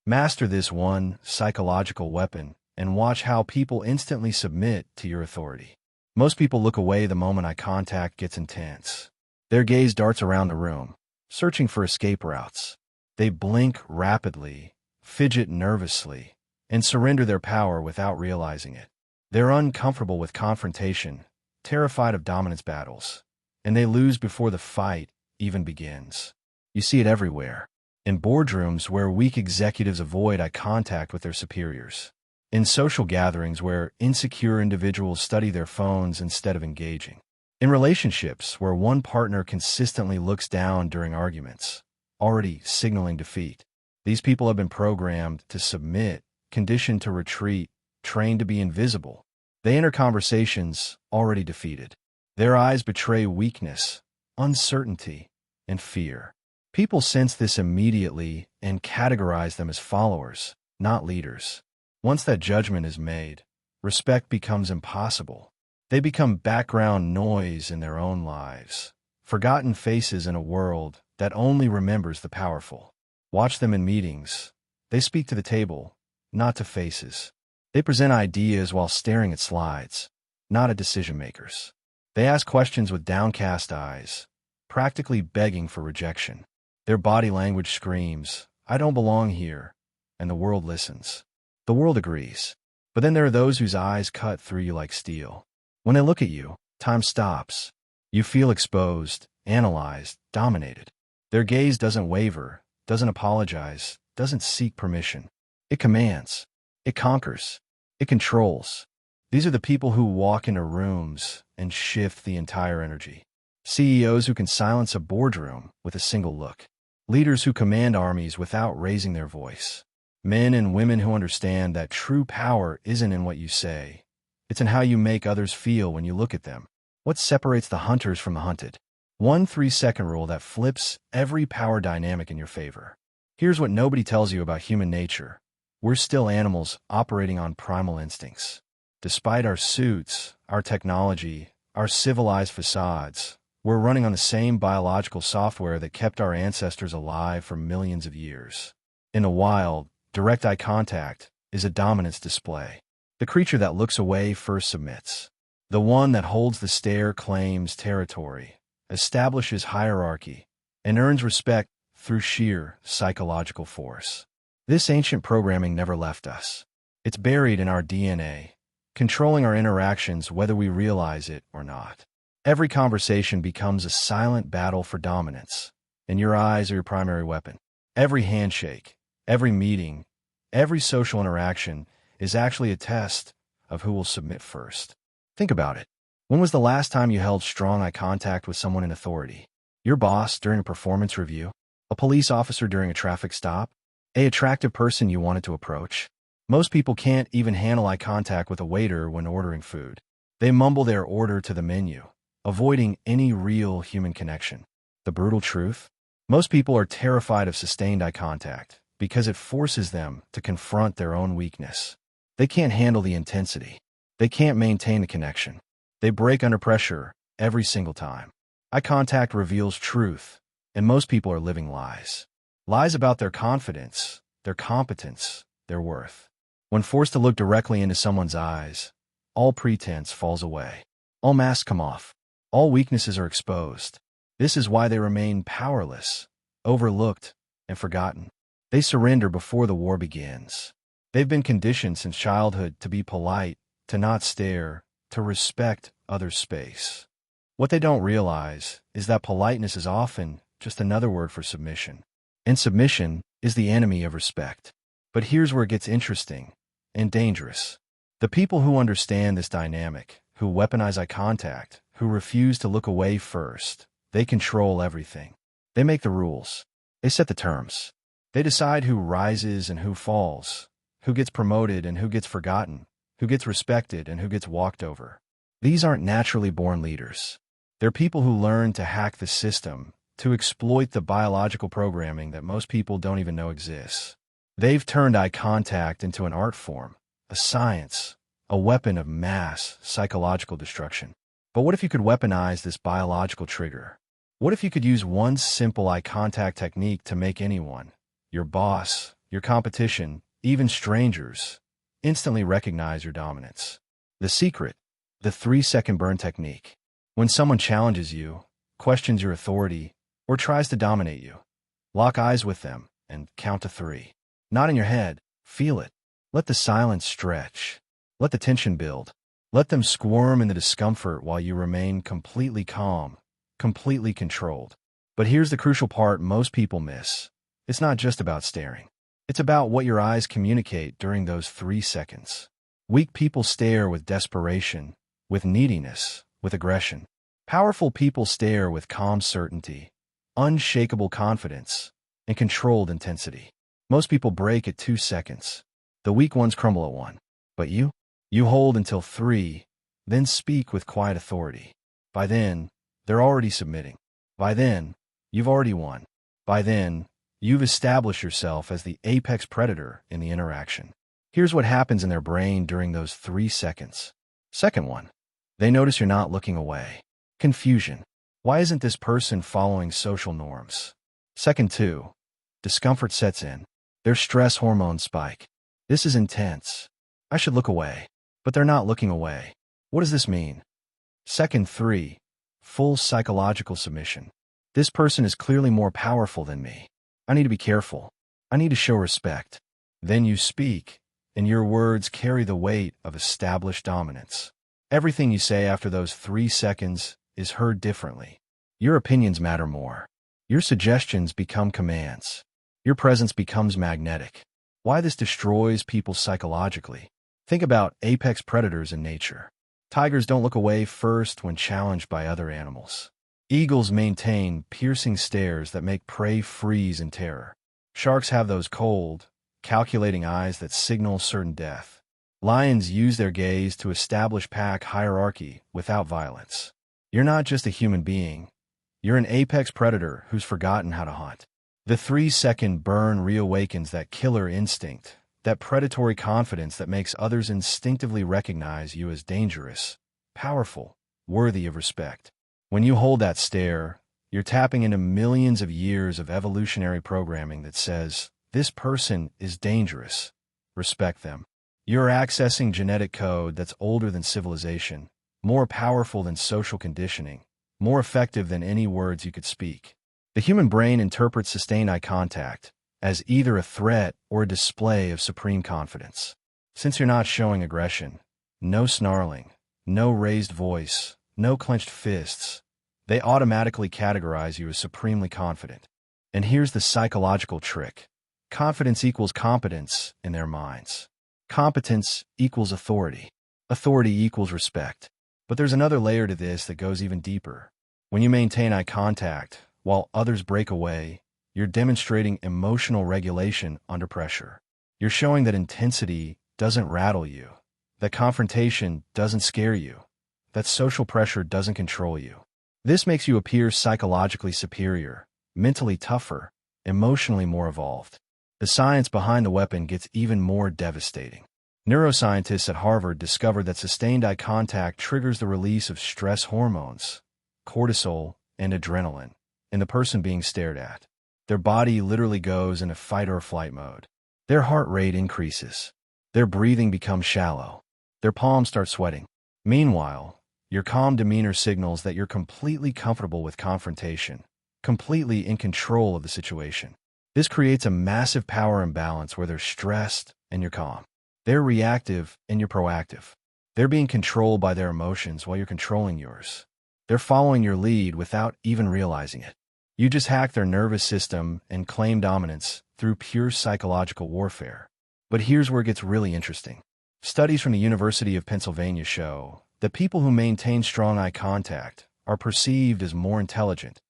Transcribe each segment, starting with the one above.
Master this one psychological weapon and watch how people instantly submit to your authority. Most people look away the moment eye contact gets intense. Their gaze darts around the room, searching for escape routes. They blink rapidly, fidget nervously, and surrender their power without realizing it. They're uncomfortable with confrontation, terrified of dominance battles, and they lose before the fight even begins. You see it everywhere. In boardrooms where weak executives avoid eye contact with their superiors. In social gatherings where insecure individuals study their phones instead of engaging. In relationships where one partner consistently looks down during arguments, already signaling defeat. These people have been programmed to submit, conditioned to retreat, trained to be invisible. They enter conversations already defeated. Their eyes betray weakness, uncertainty, and fear. People sense this immediately and categorize them as followers, not leaders. Once that judgment is made, respect becomes impossible. They become background noise in their own lives, forgotten faces in a world that only remembers the powerful. Watch them in meetings. They speak to the table, not to faces. They present ideas while staring at slides, not at decision-makers. They ask questions with downcast eyes, practically begging for rejection. Their body language screams, "I don't belong here," and the world listens. The world agrees. But then there are those whose eyes cut through you like steel. When they look at you, time stops. You feel exposed, analyzed, dominated. Their gaze doesn't waver, doesn't apologize, doesn't seek permission. It commands. It conquers. It controls. These are the people who walk into rooms and shift the entire energy. CEOs who can silence a boardroom with a single look. Leaders who command armies without raising their voice. Men and women who understand that true power isn't in what you say. It's in how you make others feel when you look at them. What separates the hunters from the hunted? One 3-second rule that flips every power dynamic in your favor. Here's what nobody tells you about human nature. We're still animals operating on primal instincts. Despite our suits, our technology, our civilized facades, we're running on the same biological software that kept our ancestors alive for millions of years. In the wild, direct eye contact is a dominance display. The creature that looks away first submits. The one that holds the stare claims territory, establishes hierarchy, and earns respect through sheer psychological force. This ancient programming never left us. It's buried in our DNA, controlling our interactions whether we realize it or not. Every conversation becomes a silent battle for dominance, and your eyes are your primary weapon. Every handshake, every meeting, every social interaction is actually a test of who will submit first. Think about it. When was the last time you held strong eye contact with someone in authority? Your boss during a performance review? A police officer during a traffic stop? An attractive person you wanted to approach? Most people can't even handle eye contact with a waiter when ordering food. They mumble their order to the menu, avoiding any real human connection. The brutal truth? Most people are terrified of sustained eye contact because it forces them to confront their own weakness. They can't handle the intensity. They can't maintain the connection. They break under pressure every single time. Eye contact reveals truth, and most people are living lies. Lies about their confidence, their competence, their worth. When forced to look directly into someone's eyes, all pretense falls away. All masks come off. All weaknesses are exposed. This is why they remain powerless, overlooked, and forgotten. They surrender before the war begins. They've been conditioned since childhood to be polite, to not stare, to respect others' space. What they don't realize is that politeness is often just another word for submission. And submission is the enemy of respect. But here's where it gets interesting and dangerous. The people who understand this dynamic, who weaponize eye contact, who refuse to look away first, they control everything. They make the rules. They set the terms. They decide who rises and who falls, who gets promoted and who gets forgotten, who gets respected and who gets walked over. These aren't naturally born leaders. They're people who learn to hack the system, to exploit the biological programming that most people don't even know exists. They've turned eye contact into an art form, a science, a weapon of mass psychological destruction. But what if you could weaponize this biological trigger? What if you could use one simple eye contact technique to make anyone, your boss, your competition, even strangers, instantly recognize your dominance. The secret, the 3-second burn technique. When someone challenges you, questions your authority, or tries to dominate you, lock eyes with them and count to 3. Not in your head, feel it. Let the silence stretch. Let the tension build. Let them squirm in the discomfort while you remain completely calm, completely controlled. But here's the crucial part most people miss. It's not just about staring. It's about what your eyes communicate during those 3 seconds. Weak people stare with desperation, with neediness, with aggression. Powerful people stare with calm certainty, unshakable confidence, and controlled intensity. Most people break at 2 seconds. The weak ones crumble at 1. But you? You hold until 3, then speak with quiet authority. By then, they're already submitting. By then, you've already won. By then, you've established yourself as the apex predator in the interaction. Here's what happens in their brain during those 3 seconds. Second one, they notice you're not looking away. Confusion. Why isn't this person following social norms? Second 2, discomfort sets in. Their stress hormones spike. This is intense. I should look away. But they're not looking away. What does this mean? Second 3, full psychological submission. This person is clearly more powerful than me. I need to be careful. I need to show respect. Then you speak, and your words carry the weight of established dominance. Everything you say after those 3 seconds is heard differently. Your opinions matter more. Your suggestions become commands. Your presence becomes magnetic. Why this destroys people psychologically? Think about apex predators in nature. Tigers don't look away first when challenged by other animals. Eagles maintain piercing stares that make prey freeze in terror. Sharks have those cold, calculating eyes that signal certain death. Lions use their gaze to establish pack hierarchy without violence. You're not just a human being. You're an apex predator who's forgotten how to hunt. The 3-second burn reawakens that killer instinct, that predatory confidence that makes others instinctively recognize you as dangerous, powerful, worthy of respect. When you hold that stare, you're tapping into millions of years of evolutionary programming that says, this person is dangerous. Respect them. You're accessing genetic code that's older than civilization, more powerful than social conditioning, more effective than any words you could speak. The human brain interprets sustained eye contact as either a threat or a display of supreme confidence. Since you're not showing aggression, no snarling, no raised voice, no clenched fists, they automatically categorize you as supremely confident. And here's the psychological trick. Confidence equals competence in their minds. Competence equals authority. Authority equals respect. But there's another layer to this that goes even deeper. When you maintain eye contact while others break away, you're demonstrating emotional regulation under pressure. You're showing that intensity doesn't rattle you, that confrontation doesn't scare you, that social pressure doesn't control you. This makes you appear psychologically superior, mentally tougher, emotionally more evolved. The science behind the weapon gets even more devastating. Neuroscientists at Harvard discovered that sustained eye contact triggers the release of stress hormones, cortisol, and adrenaline, in the person being stared at. Their body literally goes into fight or flight mode. Their heart rate increases. Their breathing becomes shallow. Their palms start sweating. Meanwhile, your calm demeanor signals that you're completely comfortable with confrontation, completely in control of the situation. This creates a massive power imbalance where they're stressed and you're calm. They're reactive and you're proactive. They're being controlled by their emotions while you're controlling yours. They're following your lead without even realizing it. You just hack their nervous system and claim dominance through pure psychological warfare. But here's where it gets really interesting. Studies from the University of Pennsylvania show that people who maintain strong eye contact are perceived as more intelligent,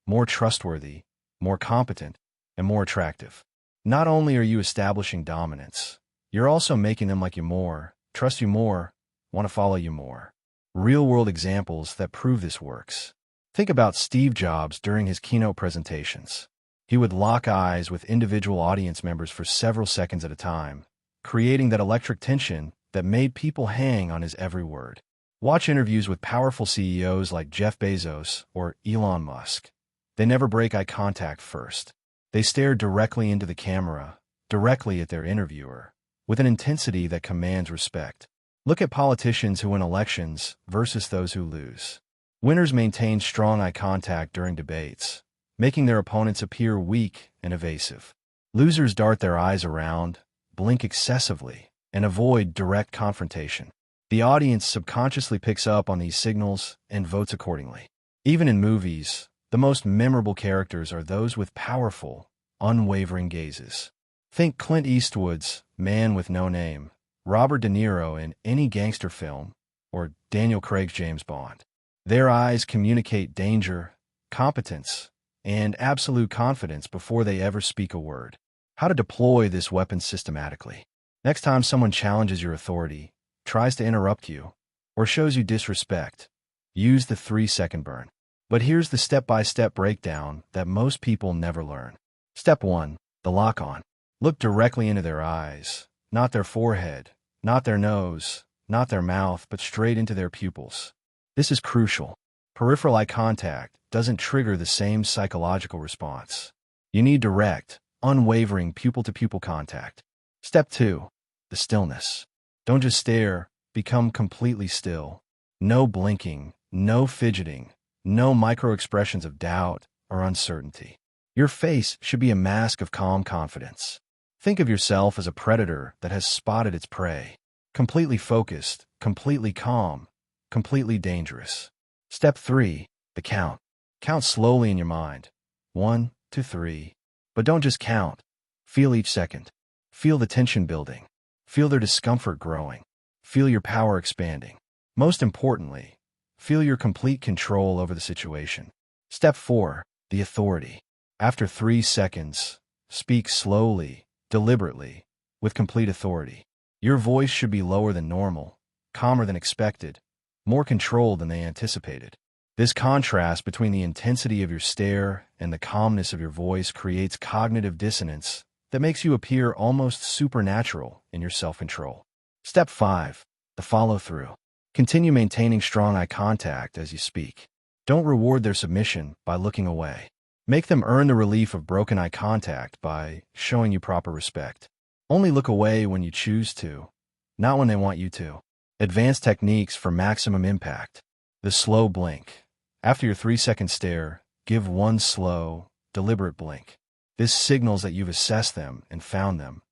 more trustworthy, more competent, and more attractive. Not only are you establishing dominance, you're also making them like you more, trust you more, want to follow you more. Real-world examples that prove this works. Think about Steve Jobs during his keynote presentations. He would lock eyes with individual audience members for several seconds at a time, creating that electric tension that made people hang on his every word. Watch interviews with powerful CEOs like Jeff Bezos or Elon Musk. They never break eye contact first. They stare directly into the camera, directly at their interviewer, with an intensity that commands respect. Look at politicians who win elections versus those who lose. Winners maintain strong eye contact during debates, making their opponents appear weak and evasive. Losers dart their eyes around, blink excessively, and avoid direct confrontation. The audience subconsciously picks up on these signals and votes accordingly. Even in movies, the most memorable characters are those with powerful, unwavering gazes. Think Clint Eastwood's Man with No Name, Robert De Niro in any gangster film, or Daniel Craig's James Bond. Their eyes communicate danger, competence, and absolute confidence before they ever speak a word. How to deploy this weapon systematically. Next time someone challenges your authority, tries to interrupt you, or shows you disrespect, use the 3-second burn. But here's the step-by-step breakdown that most people never learn. Step 1. The lock-on. Look directly into their eyes, not their forehead, not their nose, not their mouth, but straight into their pupils. This is crucial. Peripheral eye contact doesn't trigger the same psychological response. You need direct, unwavering pupil-to-pupil contact. Step 2. The stillness. Don't just stare, become completely still. No blinking, no fidgeting, no micro-expressions of doubt or uncertainty. Your face should be a mask of calm confidence. Think of yourself as a predator that has spotted its prey. Completely focused, completely calm, completely dangerous. Step 3. The count. Count slowly in your mind. 1, 2, 3. But don't just count. Feel each second. Feel the tension building. Feel their discomfort growing. Feel your power expanding. Most importantly, feel your complete control over the situation. Step 4. The authority. After 3 seconds, speak slowly, deliberately, with complete authority. Your voice should be lower than normal, calmer than expected, more controlled than they anticipated. This contrast between the intensity of your stare and the calmness of your voice creates cognitive dissonance that makes you appear almost supernatural in your self-control. Step 5. The follow-through. Continue maintaining strong eye contact as you speak. Don't reward their submission by looking away. Make them earn the relief of broken eye contact by showing you proper respect. Only look away when you choose to, not when they want you to. Advanced techniques for maximum impact. The slow blink. After your 3-second stare, give one slow, deliberate blink. This signals that you've assessed them and found them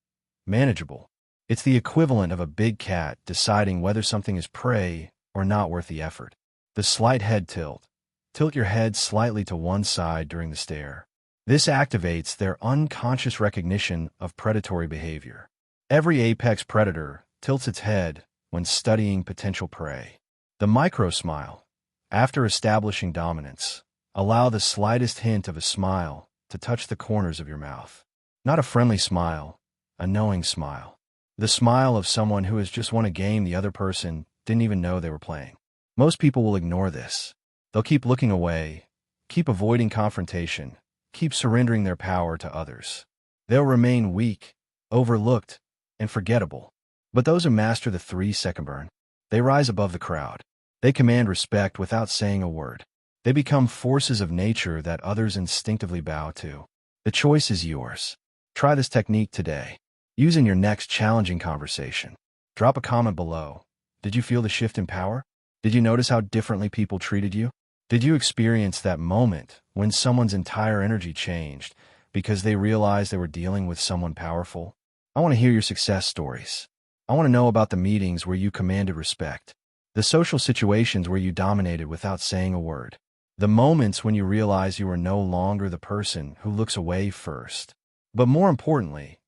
manageable. It's the equivalent of a big cat deciding whether something is prey or not worth the effort. The slight head tilt. Tilt your head slightly to one side during the stare. This activates their unconscious recognition of predatory behavior. Every apex predator tilts its head when studying potential prey. The micro-smile. After establishing dominance, allow the slightest hint of a smile to touch the corners of your mouth. Not a friendly smile, a knowing smile. The smile of someone who has just won a game the other person didn't even know they were playing. Most people will ignore this. They'll keep looking away, keep avoiding confrontation, keep surrendering their power to others. They'll remain weak, overlooked, and forgettable. But those who master the 3-second burn, they rise above the crowd. They command respect without saying a word. They become forces of nature that others instinctively bow to. The choice is yours. Try this technique today. Use in your next challenging conversation. Drop a comment below. Did you feel the shift in power? Did you notice how differently people treated you? Did you experience that moment when someone's entire energy changed because they realized they were dealing with someone powerful? I want to hear your success stories. I want to know about the meetings where you commanded respect, the social situations where you dominated without saying a word, the moments when you realized you were no longer the person who looks away first. But more importantly,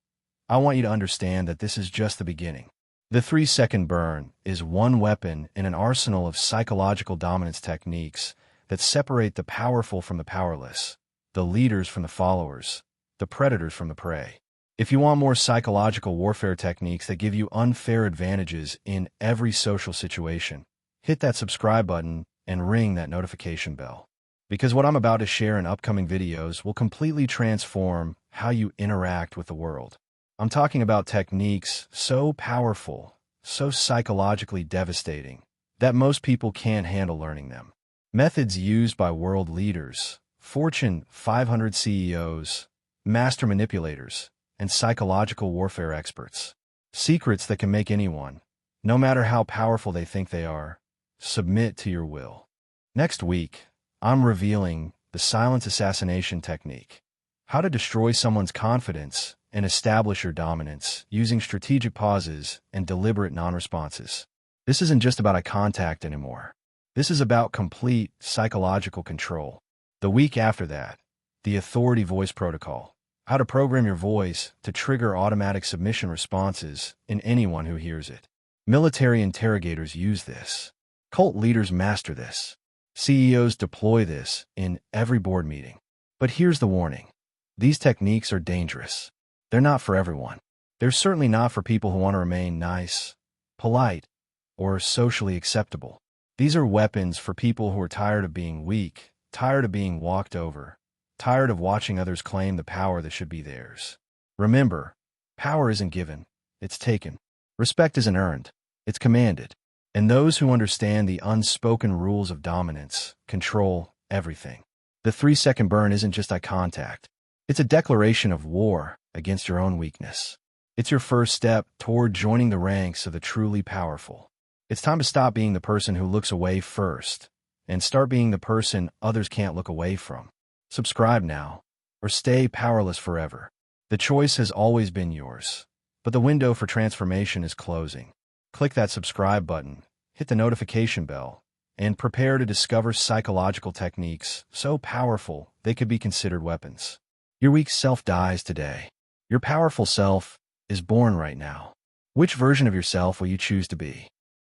I want you to understand that this is just the beginning. The 3-second burn is one weapon in an arsenal of psychological dominance techniques that separate the powerful from the powerless, the leaders from the followers, the predators from the prey. If you want more psychological warfare techniques that give you unfair advantages in every social situation, hit that subscribe button and ring that notification bell. Because what I'm about to share in upcoming videos will completely transform how you interact with the world. I'm talking about techniques so powerful, so psychologically devastating, that most people can't handle learning them. Methods used by world leaders, Fortune 500 CEOs, master manipulators, and psychological warfare experts. Secrets that can make anyone, no matter how powerful they think they are, submit to your will. Next week, I'm revealing the silent assassination technique. How to destroy someone's confidence and establish your dominance using strategic pauses and deliberate non-responses. This isn't just about eye contact anymore. This is about complete psychological control. The week after that, the authority voice protocol. How to program your voice to trigger automatic submission responses in anyone who hears it. Military interrogators use this. Cult leaders master this. CEOs deploy this in every board meeting. But here's the warning. These techniques are dangerous. They're not for everyone. They're certainly not for people who want to remain nice, polite, or socially acceptable. These are weapons for people who are tired of being weak, tired of being walked over, tired of watching others claim the power that should be theirs. Remember, power isn't given, it's taken. Respect isn't earned, it's commanded. And those who understand the unspoken rules of dominance control everything. The 3-second burn isn't just eye contact. It's a declaration of war against your own weakness. It's your first step toward joining the ranks of the truly powerful. It's time to stop being the person who looks away first and start being the person others can't look away from. Subscribe now, or stay powerless forever. The choice has always been yours, but the window for transformation is closing. Click that subscribe button, hit the notification bell, and prepare to discover psychological techniques so powerful they could be considered weapons. Your weak self dies today. Your powerful self is born right now. Which version of yourself will you choose to be?